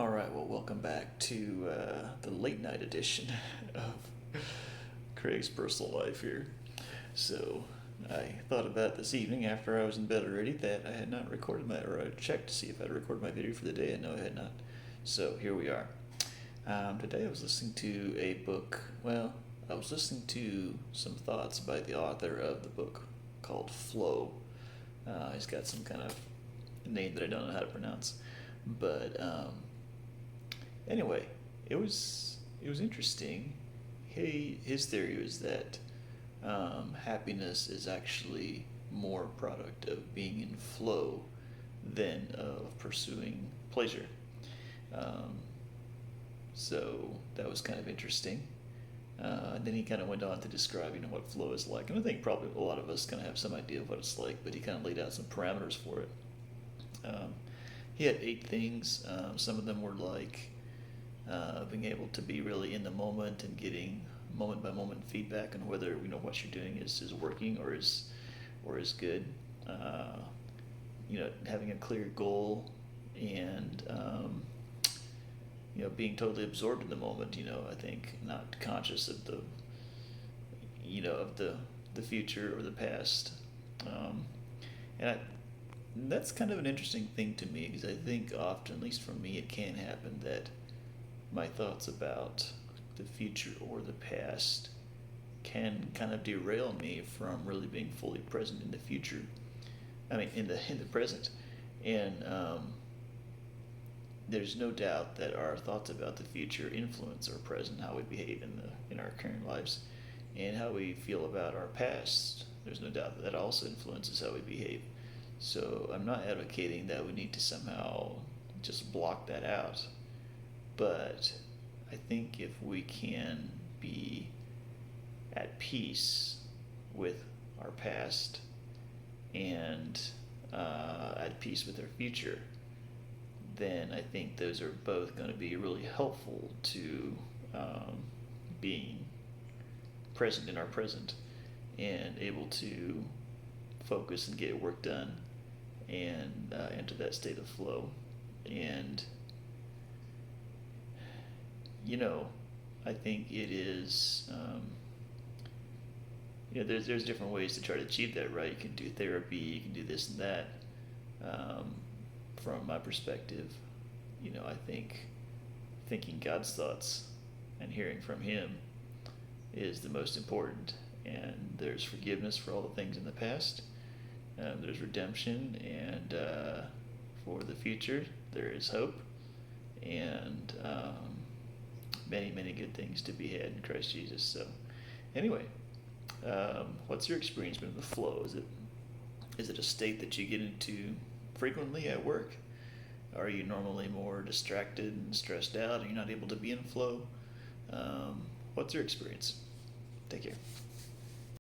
All right, well, welcome back to the late night edition of Craig's personal life here. So, I thought about this evening after I was in bed already that I had not recorded or I checked to see if I had recorded my video for the day, and no, I had not. So, here we are. Today I was listening to a book. Well, I was listening to some thoughts by the author of the book called Flow. He's got some kind of name that I don't know how to pronounce. But anyway, it was interesting. His theory was that happiness is actually more a product of being in flow than of pursuing pleasure. Um, so that was kind of interesting. And then he kind of went on to describe, what flow is like. And I think probably a lot of us kind of have some idea of what it's like, but he kind of laid out some parameters for it. Um, he had 8 things. Some of them were like being able to be really in the moment and getting moment by moment feedback on whether what you're doing is working or is good. Having a clear goal and being totally absorbed in the moment. I think not conscious of the future or the past. Um, and that's kind of an interesting thing to me because I think often, at least for me, it can happen that my thoughts about the future or the past can kind of derail me from really being fully present in the future. I mean, in the present, and there's no doubt that our thoughts about the future influence our present, how we behave in our current lives, and how we feel about our past. There's no doubt that that also influences how we behave. So I'm not advocating that we need to somehow just block that out, but I think if we can be at peace with our past and at peace with our future, then I think those are both going to be really helpful to being present in our present and able to focus and get work done and enter that state of flow. And, I think it is, there's different ways to try to achieve that, right? You can do therapy, you can do this and that. Um, from my perspective, I think thinking God's thoughts and hearing from Him is the most important. And there's forgiveness for all the things in the past. There's redemption, and for the future, there is hope, and many, many good things to be had in Christ Jesus. So, anyway, what's your experience been with flow? Is it a state that you get into frequently at work? Are you normally more distracted and stressed out? Are you not able to be in flow? What's your experience? Take care.